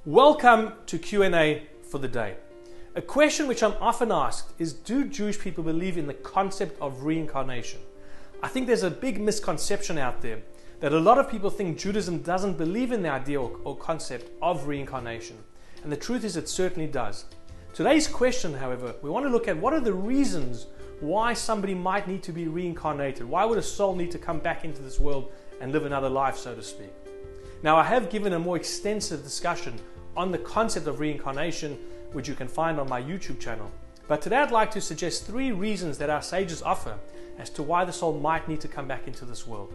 Welcome to Q&A for the day. A question which I'm often asked is, do Jewish people believe in the concept of reincarnation? I think there's a big misconception out there that a lot of people think Judaism doesn't believe in the idea or concept of reincarnation. And the truth is it certainly does. Today's question, however, we want to look at what are the reasons why somebody might need to be reincarnated. Why would a soul need to come back into this world and live another life, so to speak? Now, I have given a more extensive discussion on the concept of reincarnation, which you can find on my YouTube channel. But today I'd like to suggest 3 reasons that our sages offer as to why the soul might need to come back into this world.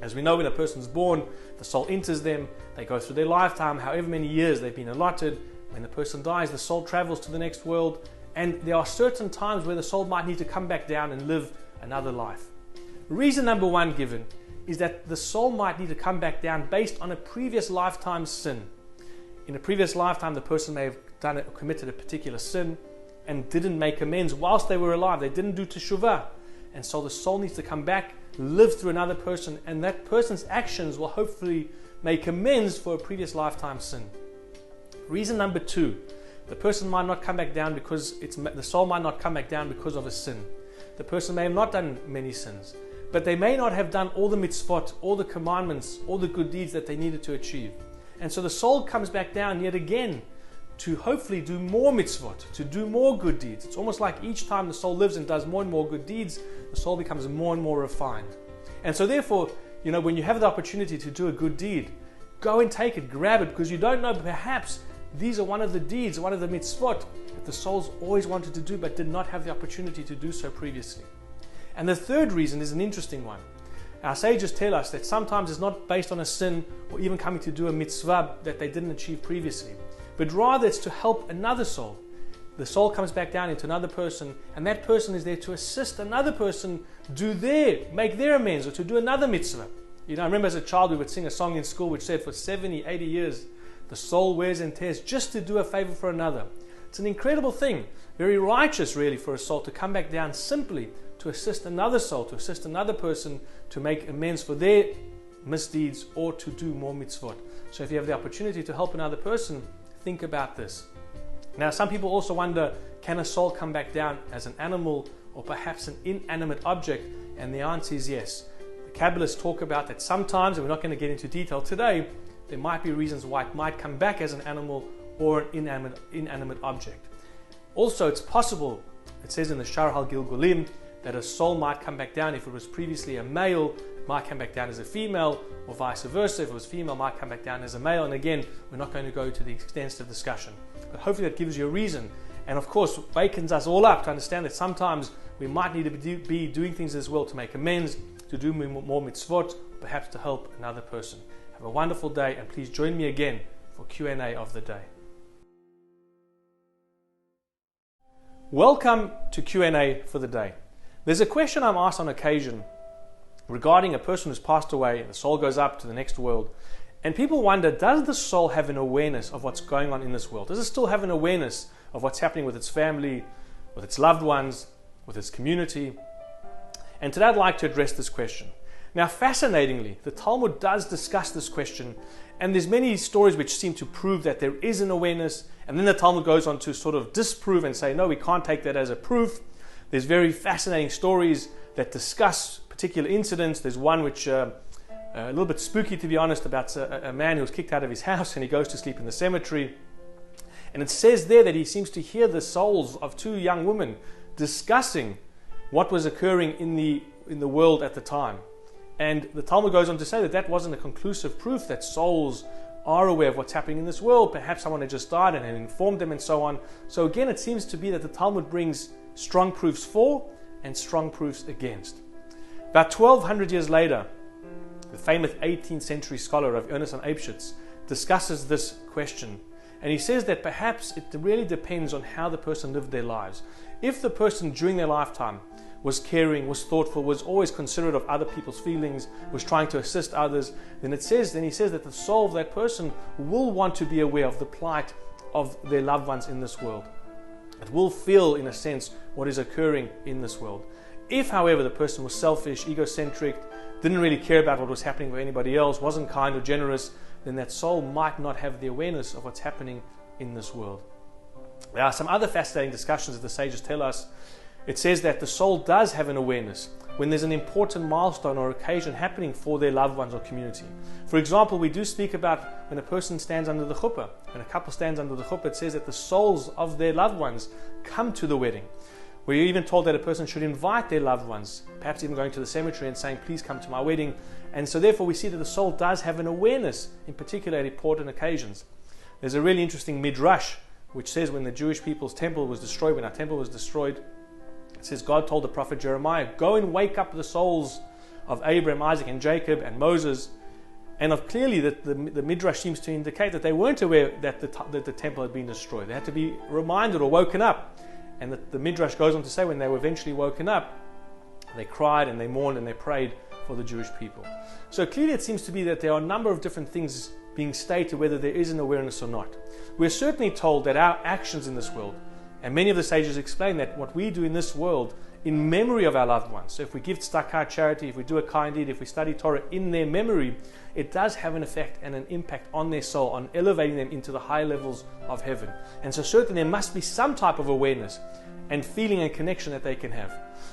As we know, when a person's born, the soul enters them, they go through their lifetime, however many years they've been allotted. When the person dies, the soul travels to the next world, and there are certain times where the soul might need to come back down and live another life. Reason number 1 given is that the soul might need to come back down based on a previous lifetime's sin. In a previous lifetime, the person may have done it or committed a particular sin and didn't make amends whilst they were alive. They didn't do teshuvah. And so the soul needs to come back, live through another person, and that person's actions will hopefully make amends for a previous lifetime sin. Reason number 2, the person might not come back down because the soul might not come back down because of a sin. The person may have not done many sins, but they may not have done all the mitzvot, all the commandments, all the good deeds that they needed to achieve. And so the soul comes back down yet again to hopefully do more mitzvot, to do more good deeds. It's almost like each time the soul lives and does more and more good deeds, the soul becomes more and more refined. And so therefore, when you have the opportunity to do a good deed, go and take it, grab it, because you don't know, perhaps these are one of the deeds, one of the mitzvot that the soul's always wanted to do but did not have the opportunity to do so previously. And the third reason is an interesting one. Our sages tell us that sometimes it's not based on a sin or even coming to do a mitzvah that they didn't achieve previously, but rather it's to help another soul. The soul comes back down into another person, and that person is there to assist another person make their amends or to do another mitzvah. I remember as a child we would sing a song in school which said, for 70, 80 years, the soul wears and tears just to do a favor for another. It's an incredible thing, very righteous really for a soul to come back down simply to assist another soul, to assist another person to make amends for their misdeeds or to do more mitzvot. So if you have the opportunity to help another person, think about this. Now, some people also wonder, can a soul come back down as an animal or perhaps an inanimate object? And the answer is yes. The Kabbalists talk about that sometimes, and we're not going to get into detail today, there might be reasons why it might come back as an animal or an inanimate object. Also, it's possible, it says in the Shar HaGilgulim, that a soul might come back down if it was previously a male, it might come back down as a female, or vice versa. If it was female, it might come back down as a male. And again, we're not going to go to the extensive discussion. But hopefully that gives you a reason. And of course, wakens us all up to understand that sometimes we might need to be doing things as well to make amends, to do more mitzvot, perhaps to help another person. Have a wonderful day, and please join me again for Q&A of the day. Welcome to Q&A for the day. There's a question I'm asked on occasion regarding a person who's passed away and the soul goes up to the next world. And people wonder, does the soul have an awareness of what's going on in this world? Does it still have an awareness of what's happening with its family, with its loved ones, with its community? And today I'd like to address this question. Now, fascinatingly, the Talmud does discuss this question, and there's many stories which seem to prove that there is an awareness, and then the Talmud goes on to sort of disprove and say, no, we can't take that as a proof. There's very fascinating stories that discuss particular incidents. There's one which a little bit spooky, to be honest, about a man who was kicked out of his house and he goes to sleep in the cemetery. And it says there that he seems to hear the souls of 2 young women discussing what was occurring in the world at the time. And the Talmud goes on to say that that wasn't a conclusive proof that souls are aware of what's happening in this world. Perhaps someone had just died and had informed them and so on. So again, it seems to be that the Talmud brings strong proofs for and strong proofs against. About 1200 years later, the famous 18th century scholar of Ernest von Apeshitz discusses this question. And he says that perhaps it really depends on how the person lived their lives. If the person during their lifetime was caring, was thoughtful, was always considerate of other people's feelings, was trying to assist others, then he says that the soul of that person will want to be aware of the plight of their loved ones in this world. It will feel, in a sense, what is occurring in this world. If, however, the person was selfish, egocentric, didn't really care about what was happening with anybody else, wasn't kind or generous, then that soul might not have the awareness of what's happening in this world. There are some other fascinating discussions that the sages tell us. It says that the soul does have an awareness when there's an important milestone or occasion happening for their loved ones or community. For example, we do speak about when a person stands under the chuppah. When a couple stands under the chuppah, it says that the souls of their loved ones come to the wedding. We're even told that a person should invite their loved ones, perhaps even going to the cemetery and saying, please come to my wedding. And so therefore we see that the soul does have an awareness, in particular at important occasions. There's a really interesting midrash which says when the Jewish people's temple was destroyed, when our temple was destroyed, it says God told the prophet Jeremiah, go and wake up the souls of Abraham, Isaac and Jacob and Moses. And clearly that the midrash seems to indicate that they weren't aware that the temple had been destroyed. They had to be reminded or woken up. And the midrash goes on to say when they were eventually woken up, they cried and they mourned and they prayed for the Jewish people. So clearly it seems to be that there are a number of different things being stated whether there is an awareness or not. We're certainly told that our actions in this world, and many of the sages explain that what we do in this world in memory of our loved ones, so if we give tzedakah, charity, if we do a kind deed, if we study Torah in their memory, it does have an effect and an impact on their soul, on elevating them into the high levels of heaven. And so certainly there must be some type of awareness and feeling and connection that they can have.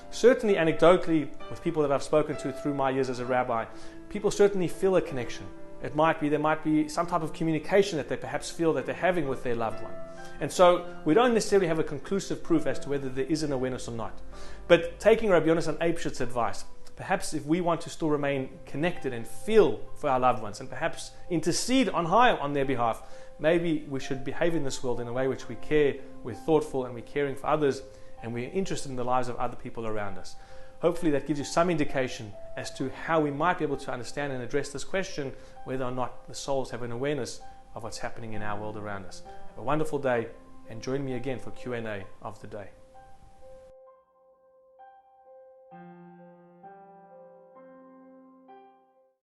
Certainly anecdotally, with people that I've spoken to through my years as a rabbi, people certainly feel a connection. There might be some type of communication that they perhaps feel that they're having with their loved one. And so we don't necessarily have a conclusive proof as to whether there is an awareness or not. But taking Rabbi Yonasan Eibschit's advice, perhaps if we want to still remain connected and feel for our loved ones and perhaps intercede on high on their behalf, maybe we should behave in this world in a way which we care, we're thoughtful and we're caring for others and we're interested in the lives of other people around us. Hopefully that gives you some indication as to how we might be able to understand and address this question, whether or not the souls have an awareness of what's happening in our world around us. Have a wonderful day and join me again for Q&A of the day.